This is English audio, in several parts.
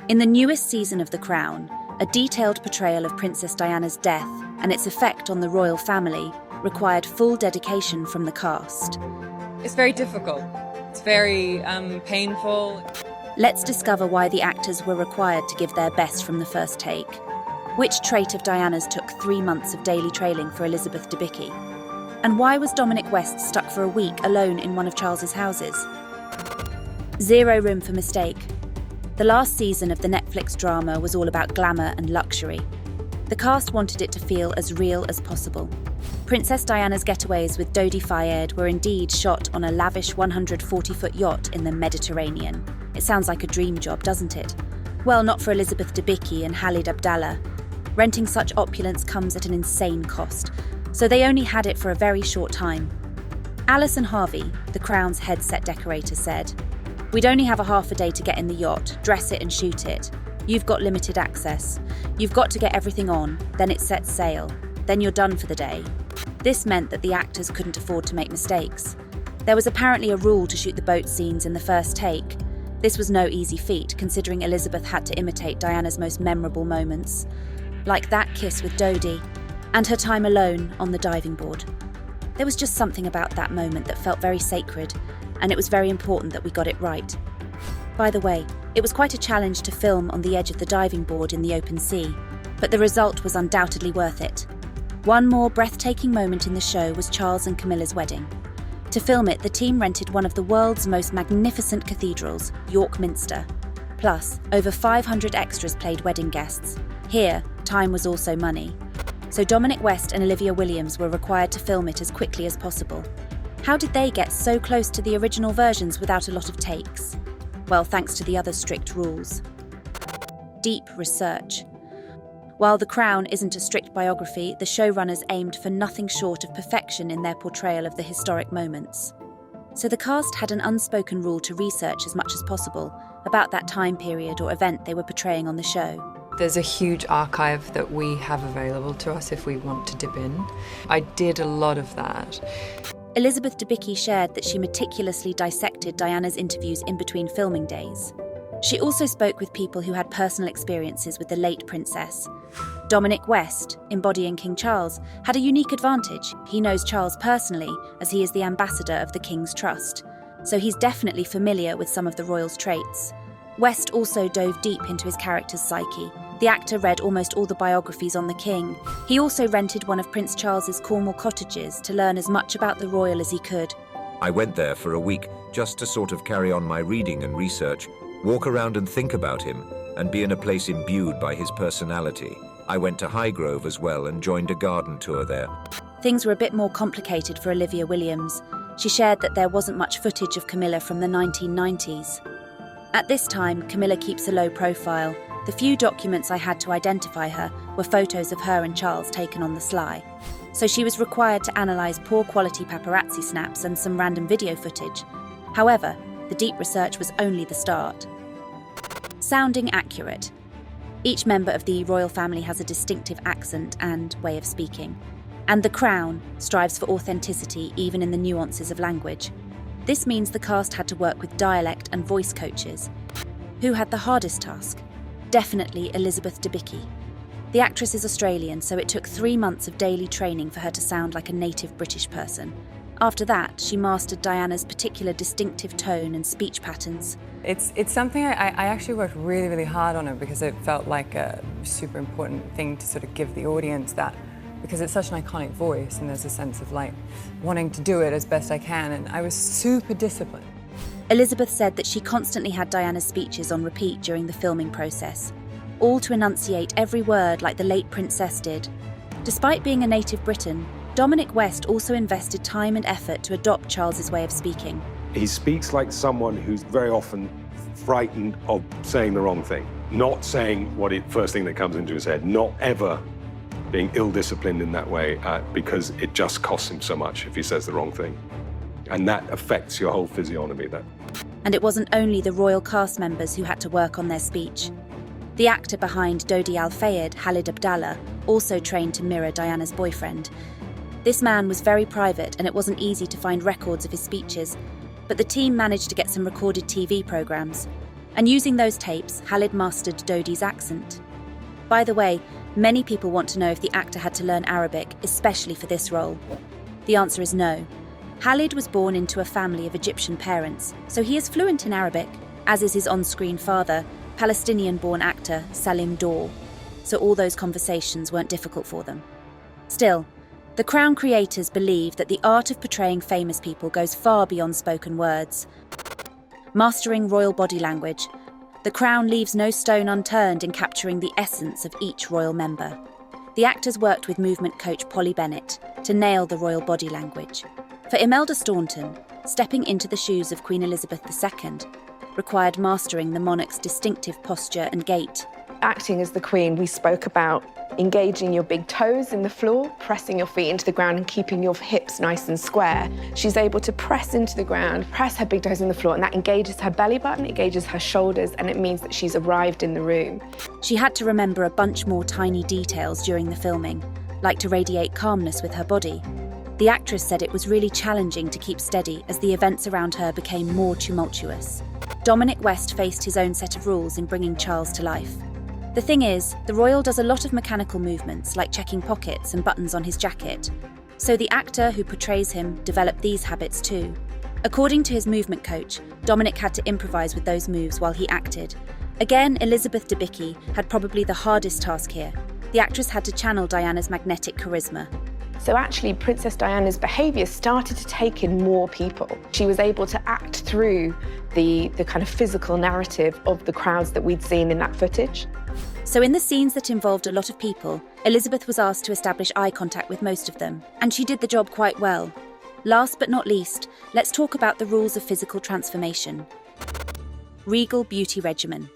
In the newest season of The Crown, a detailed portrayal of Princess Diana's death and its effect on the royal family required full dedication from the cast. It's very difficult. It's very painful. Let's discover why the actors were required to give their best from the first take. Which trait of Diana's took 3 months of daily training for Elizabeth Debicki? And why was Dominic West stuck for a week alone in one of Charles's houses? Zero room for mistake. The last season of the Netflix drama was all about glamour and luxury. The cast wanted it to feel as real as possible. Princess Diana's getaways with Dodi Fayed were indeed shot on a lavish 140-foot yacht in the Mediterranean. It sounds like a dream job, doesn't it? Well, not for Elizabeth Debicki and Khalid Abdalla. Renting such opulence comes at an insane cost, so they only had it for a very short time. Alison Harvey, The Crown's head set decorator, said, "We'd only have a half a day to get in the yacht, dress it and shoot it. You've got limited access. You've got to get everything on, then it sets sail. Then you're done for the day." This meant that the actors couldn't afford to make mistakes. There was apparently a rule to shoot the boat scenes in the first take. This was no easy feat, considering Elizabeth had to imitate Diana's most memorable moments, like that kiss with Dodi, and her time alone on the diving board. There was just something about that moment that felt very sacred, and it was very important that we got it right. By the way, it was quite a challenge to film on the edge of the diving board in the open sea, but the result was undoubtedly worth it. One more breathtaking moment in the show was Charles and Camilla's wedding. To film it, the team rented one of the world's most magnificent cathedrals, York Minster. Plus, over 500 extras played wedding guests. Here, time was also money. So Dominic West and Olivia Williams were required to film it as quickly as possible. How did they get so close to the original versions without a lot of takes? Well, thanks to the other strict rules. Deep research. While The Crown isn't a strict biography, the showrunners aimed for nothing short of perfection in their portrayal of the historic moments. So the cast had an unspoken rule to research as much as possible about that time period or event they were portraying on the show. There's a huge archive that we have available to us if we want to dip in. I did a lot of that. Elizabeth Debicki shared that she meticulously dissected Diana's interviews in between filming days. She also spoke with people who had personal experiences with the late princess. Dominic West, embodying King Charles, had a unique advantage. He knows Charles personally, as he is the ambassador of the King's Trust, so he's definitely familiar with some of the royals' traits. West also dove deep into his character's psyche. The actor read almost all the biographies on the king. He also rented one of Prince Charles's Cornwall cottages to learn as much about the royal as he could. I went there for a week just to sort of carry on my reading and research, walk around and think about him, and be in a place imbued by his personality. I went to Highgrove as well and joined a garden tour there. Things were a bit more complicated for Olivia Williams. She shared that there wasn't much footage of Camilla from the 1990s. At this time, Camilla keeps a low profile. The few documents I had to identify her were photos of her and Charles taken on the sly. So she was required to analyse poor quality paparazzi snaps and some random video footage. However, the deep research was only the start. Sounding accurate. Each member of the royal family has a distinctive accent and way of speaking. And The Crown strives for authenticity even in the nuances of language. This means the cast had to work with dialect and voice coaches. Who had the hardest task? Definitely Elizabeth Debicki. The actress is Australian, so it took 3 months of daily training for her to sound like a native British person. After that, she mastered Diana's particular distinctive tone and speech patterns. It's something I actually worked really, really hard on it because it felt like a super important thing to sort of give the audience that, because it's such an iconic voice and there's a sense of like wanting to do it as best I can, and I was super disciplined. Elizabeth said that she constantly had Diana's speeches on repeat during the filming process, all to enunciate every word like the late princess did. Despite being a native Briton, Dominic West also invested time and effort to adopt Charles's way of speaking. He speaks like someone who's very often frightened of saying the wrong thing, not saying first thing that comes into his head, not ever being ill-disciplined in that way because it just costs him so much if he says the wrong thing. And that affects your whole physiognomy. And it wasn't only the royal cast members who had to work on their speech. The actor behind Dodi Fayed, Khalid Abdalla, also trained to mirror Diana's boyfriend. This man was very private and it wasn't easy to find records of his speeches, but the team managed to get some recorded TV programmes. And using those tapes, Khalid mastered Dodi's accent. By the way, many people want to know if the actor had to learn Arabic, especially for this role. The answer is no. Khalid was born into a family of Egyptian parents, so he is fluent in Arabic, as is his on-screen father, Palestinian-born actor Salim Dor. So all those conversations weren't difficult for them. Still, the Crown creators believe that the art of portraying famous people goes far beyond spoken words. Mastering royal body language, the Crown leaves no stone unturned in capturing the essence of each royal member. The actors worked with movement coach Polly Bennett to nail the royal body language. For Imelda Staunton, stepping into the shoes of Queen Elizabeth II required mastering the monarch's distinctive posture and gait. Acting as the Queen, we spoke about engaging your big toes in the floor, pressing your feet into the ground and keeping your hips nice and square. She's able to press into the ground, press her big toes in the floor, and that engages her belly button, engages her shoulders, and it means that she's arrived in the room. She had to remember a bunch more tiny details during the filming, like to radiate calmness with her body. The actress said it was really challenging to keep steady as the events around her became more tumultuous. Dominic West faced his own set of rules in bringing Charles to life. The thing is, the royal does a lot of mechanical movements, like checking pockets and buttons on his jacket. So the actor who portrays him developed these habits too. According to his movement coach, Dominic had to improvise with those moves while he acted. Again, Elizabeth Debicki had probably the hardest task here. The actress had to channel Diana's magnetic charisma. So actually, Princess Diana's behaviour started to take in more people. She was able to act through the kind of physical narrative of the crowds that we'd seen in that footage. So in the scenes that involved a lot of people, Elizabeth was asked to establish eye contact with most of them, and she did the job quite well. Last but not least, let's talk about the rules of physical transformation. Regal beauty regimen.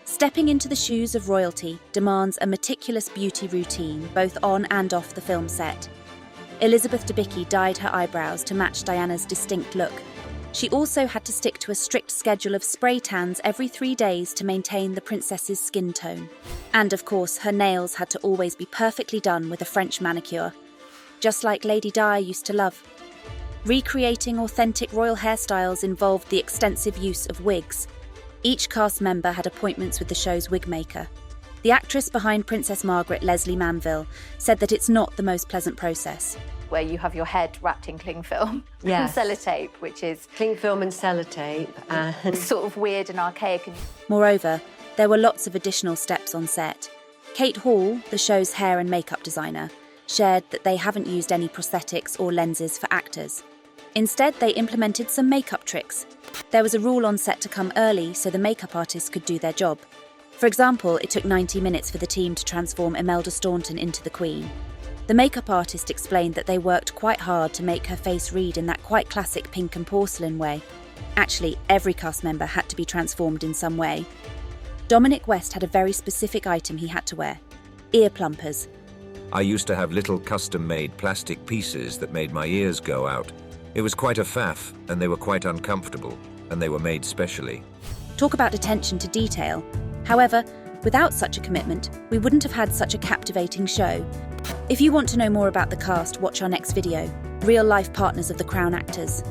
Stepping into the shoes of royalty demands a meticulous beauty routine, both on and off the film set. Elizabeth Debicki dyed her eyebrows to match Diana's distinct look. She also had to stick to a strict schedule of spray tans every 3 days to maintain the princess's skin tone. And of course, her nails had to always be perfectly done with a French manicure, just like Lady Di used to love. Recreating authentic royal hairstyles involved the extensive use of wigs. Each cast member had appointments with the show's wig maker. The actress behind Princess Margaret, Leslie Manville, said that it's not the most pleasant process. Where you have your head wrapped in cling film Yes. and sellotape, which is Cling film and sellotape and sort of weird and archaic. Moreover, there were lots of additional steps on set. Kate Hall, the show's hair and makeup designer, shared that they haven't used any prosthetics or lenses for actors. Instead, they implemented some makeup tricks. There was a rule on set to come early so the makeup artists could do their job. For example, it took 90 minutes for the team to transform Imelda Staunton into the Queen. The makeup artist explained that they worked quite hard to make her face read in that quite classic pink and porcelain way. Actually, every cast member had to be transformed in some way. Dominic West had a very specific item he had to wear: ear plumpers. I used to have little custom-made plastic pieces that made my ears go out. It was quite a faff, and they were quite uncomfortable, and they were made specially. Talk about attention to detail. However, without such a commitment, we wouldn't have had such a captivating show. If you want to know more about the cast, watch our next video, Real Life Partners of the Crown Actors.